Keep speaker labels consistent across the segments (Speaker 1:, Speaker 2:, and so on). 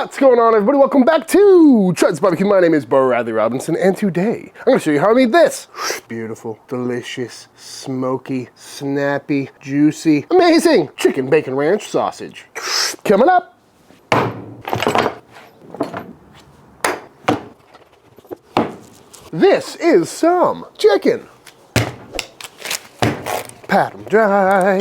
Speaker 1: What's going on, everybody? Welcome back to Chuds BBQ. My name is Bradley Robinson, and today I'm going to show you how I made this. Beautiful, delicious, smoky, snappy, juicy, amazing chicken bacon ranch sausage. Coming up. This is some chicken. Pat them dry.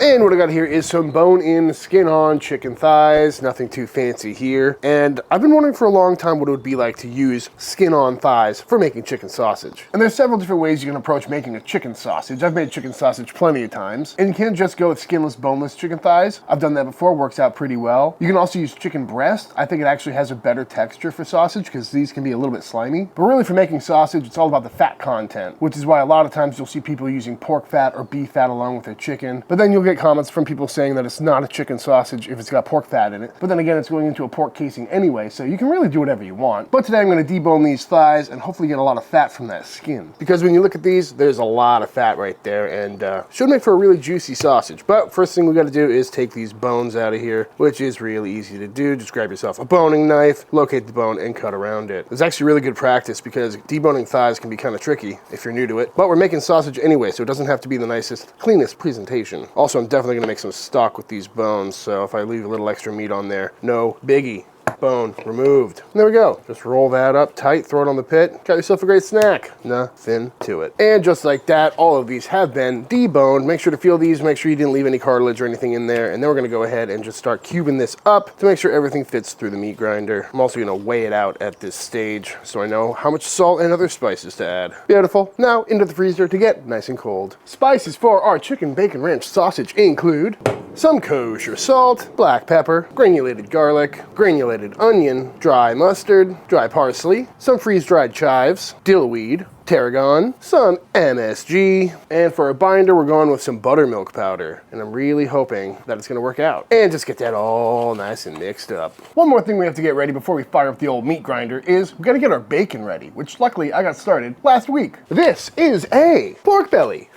Speaker 1: And what I got here is some bone-in, skin-on chicken thighs. Nothing too fancy here. And I've been wondering for a long time what it would be like to use skin-on thighs for making chicken sausage. And there's several different ways you can approach making a chicken sausage. I've made chicken sausage plenty of times. And you can't just go with skinless, boneless chicken thighs. I've done that before, works out pretty well. You can also use chicken breast. I think it actually has a better texture for sausage because these can be a little bit slimy. But really for making sausage, it's all about the fat content, which is why a lot of times you'll see people using pork fat or beef fat along with their chicken. But then you'll get comments from people saying that it's not a chicken sausage if it's got pork fat in it. But then again, it's going into a pork casing anyway, so you can really do whatever you want. But today I'm going to debone these thighs and hopefully get a lot of fat from that skin. Because when you look at these, there's a lot of fat right there and should make for a really juicy sausage. But first thing we got to do is take these bones out of here, which is really easy to do. Just grab yourself a boning knife, locate the bone, and cut around it. It's actually really good practice because deboning thighs can be kind of tricky if you're new to it. But we're making sausage anyway, so it doesn't have to be the nicest, cleanest presentation. Also, I'm definitely gonna make some stock with these bones, so if I leave a little extra meat on there, no biggie. Bone removed. And there we go. Just roll that up tight, throw it on the pit. Got yourself a great snack. Nothing to it. And just like that, all of these have been deboned. Make sure to feel these, make sure you didn't leave any cartilage or anything in there. And then we're gonna go ahead and just start cubing this up to make sure everything fits through the meat grinder. I'm also gonna weigh it out at this stage so I know how much salt and other spices to add. Beautiful. Now into the freezer to get nice and cold. Spices for our chicken bacon ranch sausage include some kosher salt, black pepper, granulated garlic, granulated onion, dry mustard, dry parsley, some freeze-dried chives, dill weed, tarragon, some MSG, and for a binder we're going with some buttermilk powder, and I'm really hoping that it's going to work out. And just get that all nice and mixed up. One more thing we have to get ready before we fire up the old meat grinder is we got to get our bacon ready, which luckily I got started last week. This is a pork belly.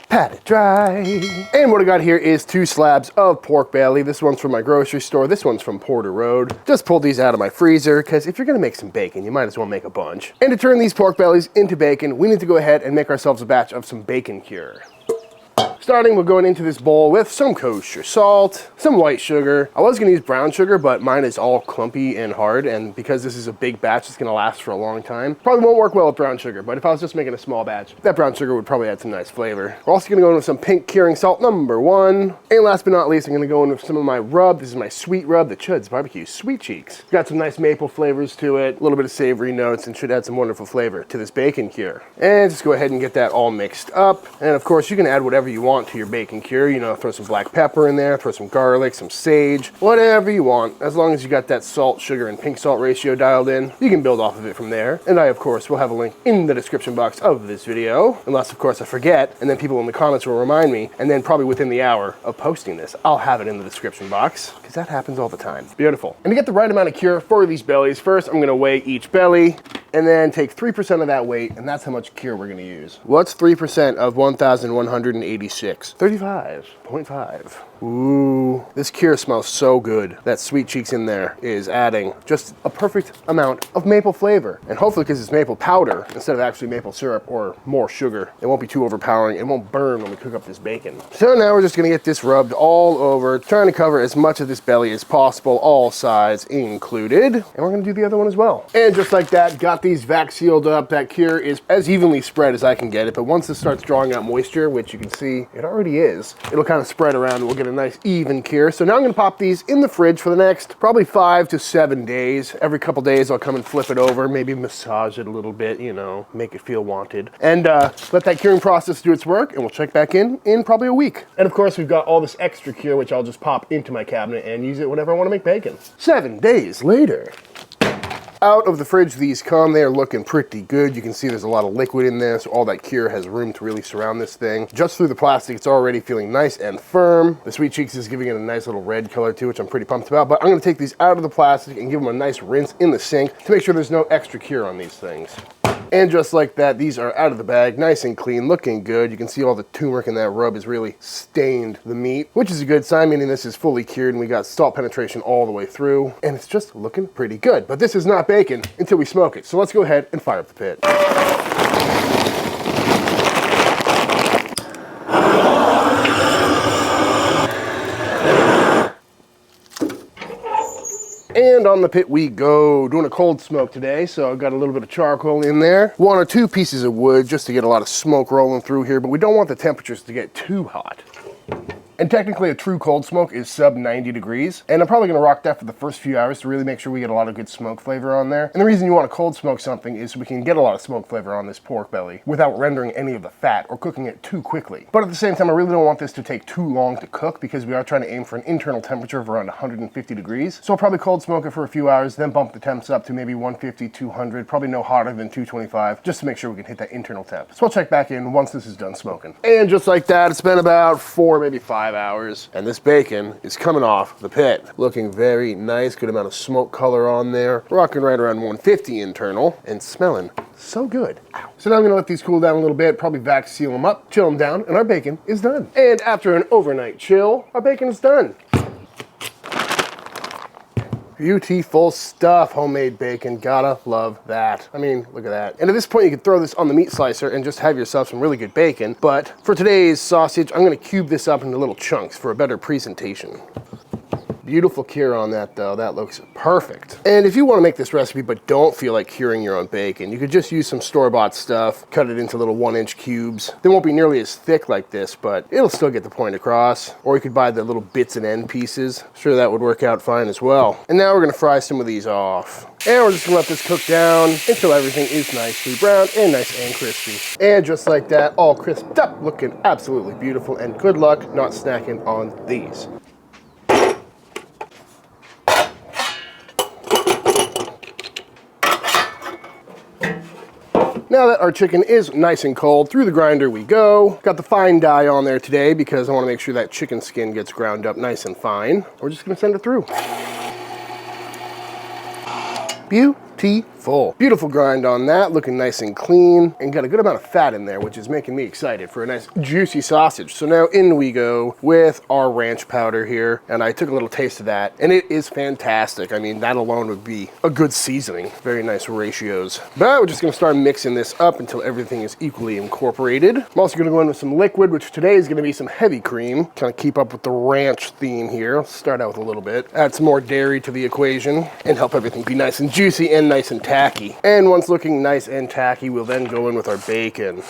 Speaker 1: Pat it dry. And what I got here is 2 slabs of pork belly. This one's from my grocery store. This one's from Porter Road. Just pulled these out of my freezer because if you're gonna make some bacon, you might as well make a bunch. And to turn these pork bellies into bacon, we need to go ahead and make ourselves a batch of some bacon cure. Starting, we're going into this bowl with some kosher salt, some white sugar. I was gonna use brown sugar, but mine is all clumpy and hard, and because this is a big batch, it's gonna last for a long time. Probably won't work well with brown sugar, but if I was just making a small batch, that brown sugar would probably add some nice flavor. We're also gonna go in with some pink curing salt, number 1. And last but not least, I'm gonna go in with some of my rub. This is my sweet rub, the Chuds BBQ Sweet Cheeks. Got some nice maple flavors to it, a little bit of savory notes, and should add some wonderful flavor to this bacon cure. And just go ahead and get that all mixed up. And of course, you can add whatever you want to your bacon cure. You know, throw some black pepper in there, throw some garlic, some sage, whatever you want. As long as you got that salt, sugar, and pink salt ratio dialed in, you can build off of it from there. And I, of course, will have a link in the description box of this video, unless, of course, I forget, and then people in the comments will remind me, and then probably within the hour of posting this, I'll have it in the description box, because that happens all the time. Beautiful. And to get the right amount of cure for these bellies, first I'm gonna weigh each belly, and then take 3% of that weight, and that's how much cure we're gonna use. What's 3% of 1,186? 35.5. Ooh, this cure smells so good. That Sweet Cheeks in there is adding just a perfect amount of maple flavor. And hopefully, because it's maple powder instead of actually maple syrup or more sugar, it won't be too overpowering. It won't burn when we cook up this bacon. So now we're just gonna get this rubbed all over, trying to cover as much of this belly as possible, all sides included. And we're gonna do the other one as well. And just like that, got these vac sealed up. That cure is as evenly spread as I can get it, but once this starts drawing out moisture, which you can see it already is, it'll kind of spread around and we'll get a nice even cure. So now I'm gonna pop these in the fridge for the next probably 5 to 7 days. Every couple days I'll come and flip it over, maybe massage it a little bit, you know, make it feel wanted. And let that curing process do its work, and we'll check back in probably a week. And of course, we've got all this extra cure, which I'll just pop into my cabinet and use it whenever I wanna make bacon. 7 days later. Out of the fridge these come. They are looking pretty good. You can see there's a lot of liquid in there, so all that cure has room to really surround this thing. Just through the plastic, it's already feeling nice and firm. The Sweet Cheeks is giving it a nice little red color too, which I'm pretty pumped about, but I'm gonna take these out of the plastic and give them a nice rinse in the sink to make sure there's no extra cure on these things. And just like that, these are out of the bag, nice and clean, looking good. You can see all the turmeric in that rub has really stained the meat, which is a good sign, meaning this is fully cured and we got salt penetration all the way through, and it's just looking pretty good. But this is not bacon until we smoke it. So let's go ahead and fire up the pit. And on the pit we go. Doing a cold smoke today, so I've got a little bit of charcoal in there. 1 or 2 pieces of wood just to get a lot of smoke rolling through here, but we don't want the temperatures to get too hot. And technically a true cold smoke is sub 90 degrees. And I'm probably gonna rock that for the first few hours to really make sure we get a lot of good smoke flavor on there. And the reason you wanna cold smoke something is so we can get a lot of smoke flavor on this pork belly without rendering any of the fat or cooking it too quickly. But at the same time, I really don't want this to take too long to cook because we are trying to aim for an internal temperature of around 150 degrees. So I'll probably cold smoke it for a few hours, then bump the temps up to maybe 150, 200, probably no hotter than 225, just to make sure we can hit that internal temp. So I'll check back in once this is done smoking. And just like that, it's been about 4, maybe 5 hours. And this bacon is coming off the pit. Looking very nice, good amount of smoke color on there. Rocking right around 150 internal and smelling so good. Ow. So now I'm gonna let these cool down a little bit, probably vac seal them up, chill them down, and our bacon is done. And after an overnight chill, our bacon is done. Beautiful stuff, homemade bacon, gotta love that. I mean, look at that. And at this point you can throw this on the meat slicer and just have yourself some really good bacon. But for today's sausage, I'm gonna cube this up into little chunks for a better presentation. Beautiful cure on that though, that looks perfect. And if you wanna make this recipe but don't feel like curing your own bacon, you could just use some store-bought stuff, cut it into little 1-inch cubes. They won't be nearly as thick like this, but it'll still get the point across. Or you could buy the little bits and end pieces. Sure, that would work out fine as well. And now we're gonna fry some of these off. And we're just gonna let this cook down until everything is nicely browned and nice and crispy. And just like that, all crisped up, looking absolutely beautiful, and good luck not snacking on these. Now that our chicken is nice and cold, through the grinder we go. Got the fine dye on there today because I want to make sure that chicken skin gets ground up nice and fine. We're just going to send it through. Beautiful. Beautiful grind on that, looking nice and clean, and got a good amount of fat in there, which is making me excited for a nice juicy sausage. So now in we go with our ranch powder here, and I took a little taste of that, and it is fantastic. I mean, that alone would be a good seasoning. Very nice ratios. But we're just gonna start mixing this up until everything is equally incorporated. I'm also gonna go in with some liquid, which today is gonna be some heavy cream. Kind of keep up with the ranch theme here. I'll start out with a little bit. Add some more dairy to the equation, and help everything be nice and juicy and nice and tacky. And once looking nice and tacky, we'll then go in with our bacon.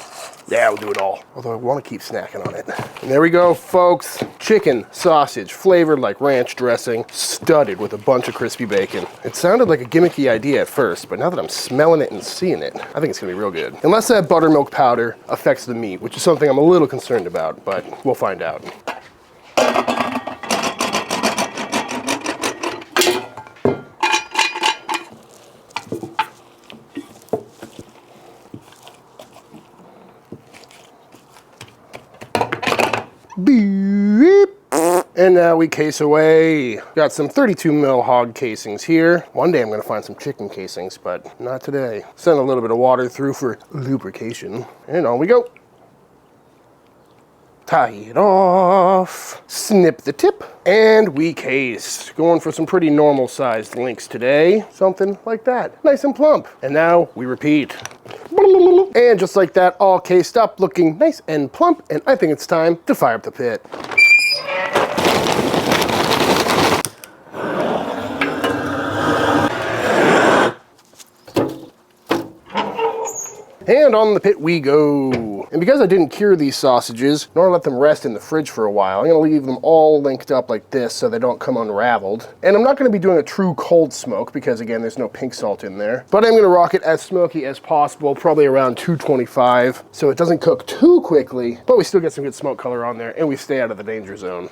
Speaker 1: Yeah, we'll do it all. Although I want to keep snacking on it. And there we go, folks. Chicken sausage flavored like ranch dressing, studded with a bunch of crispy bacon. It sounded like a gimmicky idea at first, but now that I'm smelling it and seeing it, I think it's gonna be real good. Unless that buttermilk powder affects the meat, which is something I'm a little concerned about, but we'll find out. Beep. And now we case away. Got some 32 mil hog casings here. One day I'm gonna find some chicken casings, but not today. Send a little bit of water through for lubrication. And on we go. Tie it off, snip the tip, and we case. Going for some pretty normal sized links today. Something like that, nice and plump. And now we repeat. And just like that, all cased up, looking nice and plump, and I think it's time to fire up the pit. And on the pit we go. And because I didn't cure these sausages, nor let them rest in the fridge for a while, I'm gonna leave them all linked up like this so they don't come unraveled. And I'm not gonna be doing a true cold smoke because again, there's no pink salt in there. But I'm gonna rock it as smoky as possible, probably around 225, so it doesn't cook too quickly, but we still get some good smoke color on there and we stay out of the danger zone.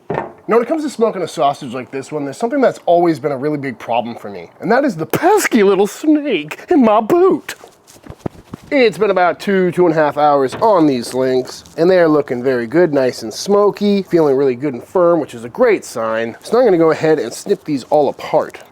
Speaker 1: Now, when it comes to smoking a sausage like this one, there's something that's always been a really big problem for me, and that is the pesky little snake in my boot. It's been about 2.5 hours on these links, and they are looking very good, nice and smoky, feeling really good and firm, which is a great sign. So now I'm gonna go ahead and snip these all apart.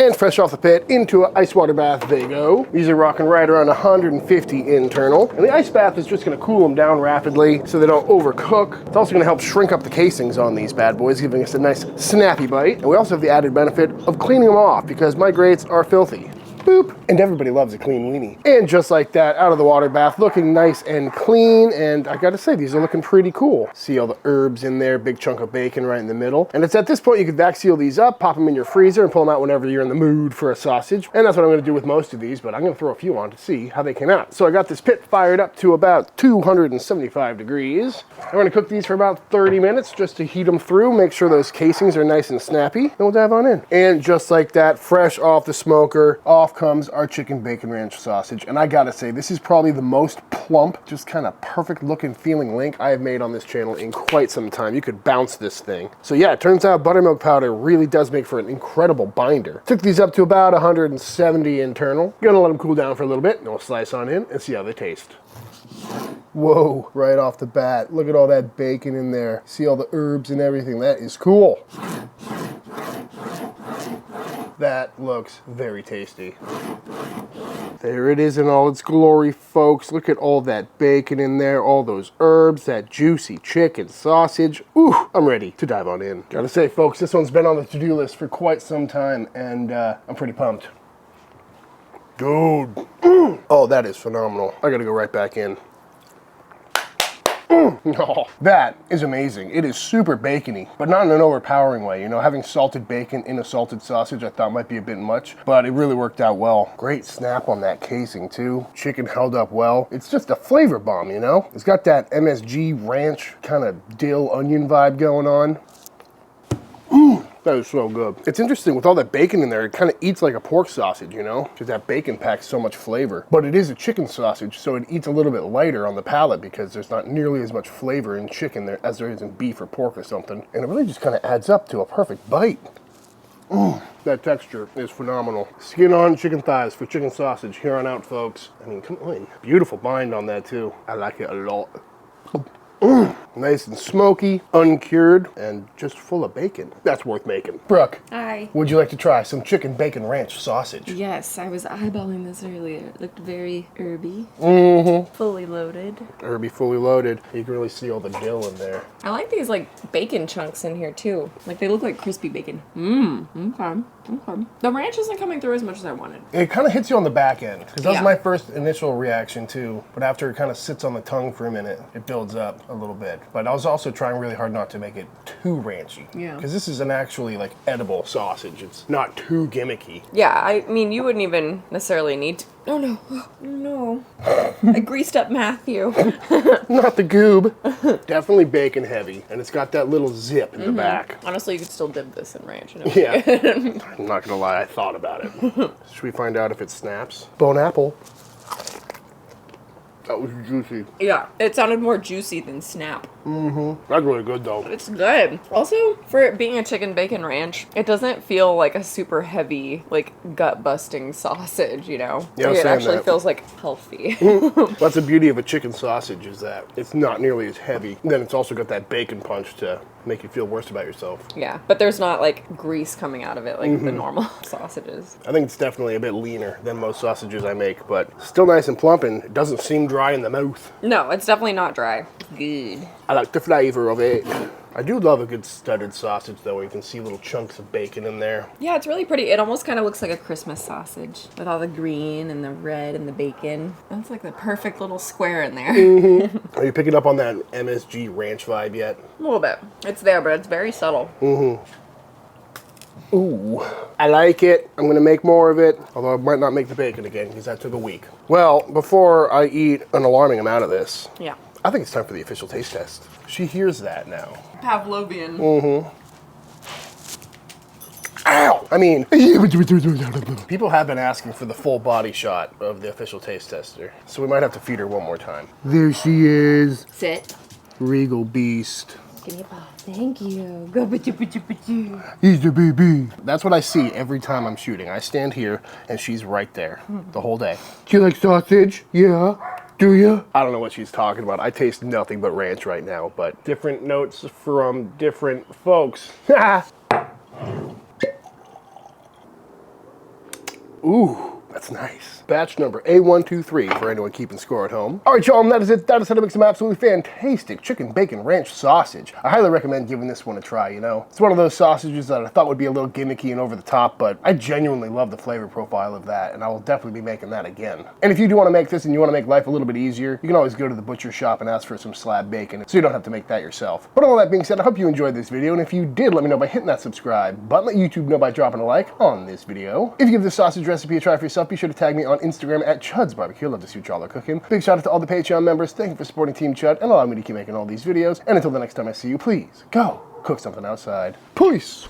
Speaker 1: And fresh off the pit, into an ice water bath they go. These are rocking right around 150 internal. And the ice bath is just gonna cool them down rapidly so they don't overcook. It's also gonna help shrink up the casings on these bad boys, giving us a nice snappy bite. And we also have the added benefit of cleaning them off because my grates are filthy. Boop. And everybody loves a clean weenie. And just like that, out of the water bath, looking nice and clean. And I gotta say, these are looking pretty cool. See all the herbs in there, big chunk of bacon right in the middle. And it's at this point you could vac seal these up, pop them in your freezer, and pull them out whenever you're in the mood for a sausage. And that's what I'm gonna do with most of these, but I'm gonna throw a few on to see how they came out. So I got this pit fired up to about 275 degrees. I'm gonna cook these for about 30 minutes just to heat them through, make sure those casings are nice and snappy, and we'll dive on in. And just like that, fresh off the smoker, off comes our chicken bacon ranch sausage. And I gotta say, this is probably the most plump, just kind of perfect looking feeling link I have made on this channel in quite some time. You could bounce this thing. So yeah, it turns out buttermilk powder really does make for an incredible binder. Took these up to about 170 internal. Gonna let them cool down for a little bit, and we'll slice on in and see how they taste. Whoa, right off the bat, look at all that bacon in there. See all the herbs and everything. That is cool. That looks very tasty. There it is in all its glory, folks. Look at all that bacon in there, all those herbs, that juicy chicken sausage. Ooh, I'm ready to dive on in. Gotta say, folks, this one's been on the to-do list for quite some time, and I'm pretty pumped. Dude. Oh, that is phenomenal. I gotta go right back in. Oh, that is amazing. It is super bacony, but not in an overpowering way. You know, having salted bacon in a salted sausage I thought might be a bit much, but it really worked out well. Great snap on that casing too. Chicken held up well. It's just a flavor bomb, you know? It's got that MSG ranch kind of dill onion vibe going on. That is so good. It's interesting, with all that bacon in there, it kind of eats like a pork sausage, you know? Because that bacon packs so much flavor. But it is a chicken sausage, so it eats a little bit lighter on the palate because there's not nearly as much flavor in chicken there as there is in beef or pork or something. And it really just kind of adds up to a perfect bite. That texture is phenomenal. Skin on chicken thighs for chicken sausage here on out, folks. I mean, come on. Beautiful bind on that too. I like it a lot. Nice and smoky, uncured, and just full of bacon. That's worth making. Brooke.
Speaker 2: Hi.
Speaker 1: Would you like to try some chicken bacon ranch sausage?
Speaker 2: Yes, I was eyeballing this earlier. It looked very herby. Fully loaded.
Speaker 1: Herby, fully loaded. You can really see all the dill in there.
Speaker 2: I like these like bacon chunks in here too. Like they look like crispy bacon. Okay. The ranch isn't coming through as much as I wanted.
Speaker 1: It kind of hits you on the back end. Because that was my first initial reaction too. But after it kind of sits on the tongue for a minute, it builds up a little bit. But I was also trying really hard not to make it too ranchy. Yeah. Because this is an actually like edible sausage. It's not too gimmicky.
Speaker 2: Yeah, I mean, you wouldn't even necessarily need to. Oh no. Oh, no. I greased up Matthew.
Speaker 1: Not the goob. Definitely bacon heavy. And it's got that little zip in the back.
Speaker 2: Honestly, you could still dip this in ranch.
Speaker 1: Yeah. I'm not gonna lie, I thought about it. Should we find out if it snaps? Bone apple. That was juicy.
Speaker 2: Yeah, it sounded more juicy than snap.
Speaker 1: That's really good though.
Speaker 2: It's good. Also, for it being a chicken bacon ranch, it doesn't feel like a super heavy, like gut-busting sausage, you know?
Speaker 1: Yeah,
Speaker 2: like, it actually feels like healthy.
Speaker 1: That's the beauty of a chicken sausage, is that it's not nearly as heavy. Then it's also got that bacon punch to make you feel worse about yourself.
Speaker 2: Yeah, but there's not like grease coming out of it like the normal sausages.
Speaker 1: I think it's definitely a bit leaner than most sausages I make, but still nice and plump, and it doesn't seem dry in the mouth.
Speaker 2: No, it's definitely not dry. Good.
Speaker 1: I like the flavor of it. I do love a good studded sausage, though, where you can see little chunks of bacon in there.
Speaker 2: Yeah, it's really pretty. It almost kind of looks like a Christmas sausage with all the green and the red and the bacon. That's like the perfect little square in there.
Speaker 1: Are you picking up on that MSG ranch vibe yet?
Speaker 2: A little bit. It's there, but it's very subtle.
Speaker 1: Ooh, I like it. I'm gonna make more of it, although I might not make the bacon again because that took a week. Well, before I eat an alarming amount of this, I think it's time for the official taste test. She hears that now.
Speaker 2: Pavlovian.
Speaker 1: Ow! I mean, people have been asking for the full body shot of the official taste tester, so we might have to feed her one more time. There she is.
Speaker 2: Sit.
Speaker 1: Regal beast.
Speaker 2: Give me a paw. Thank you. Go.
Speaker 1: He's the baby. That's what I see every time I'm shooting. I stand here and she's right there the whole day. Do you like sausage? Yeah. Do you? I don't know what she's talking about. I taste nothing but ranch right now, but different notes from different folks. Ooh. That's nice. Batch number A123 for anyone keeping score at home. All right, y'all, and that is it. That is how to make some absolutely fantastic chicken bacon ranch sausage. I highly recommend giving this one a try, you know? It's one of those sausages that I thought would be a little gimmicky and over the top, but I genuinely love the flavor profile of that, and I will definitely be making that again. And if you do want to make this and you want to make life a little bit easier, you can always go to the butcher shop and ask for some slab bacon, so you don't have to make that yourself. But all that being said, I hope you enjoyed this video, and if you did, let me know by hitting that subscribe button. Let YouTube know by dropping a like on this video. If you give this sausage recipe a try for yourself, be sure to tag me on Instagram at Chuds BBQ. Love to see what y'all are cooking. Big shout out to all the Patreon members. Thank you for supporting Team Chud and allowing me to keep making all these videos. And until the next time I see you, please go cook something outside. Peace.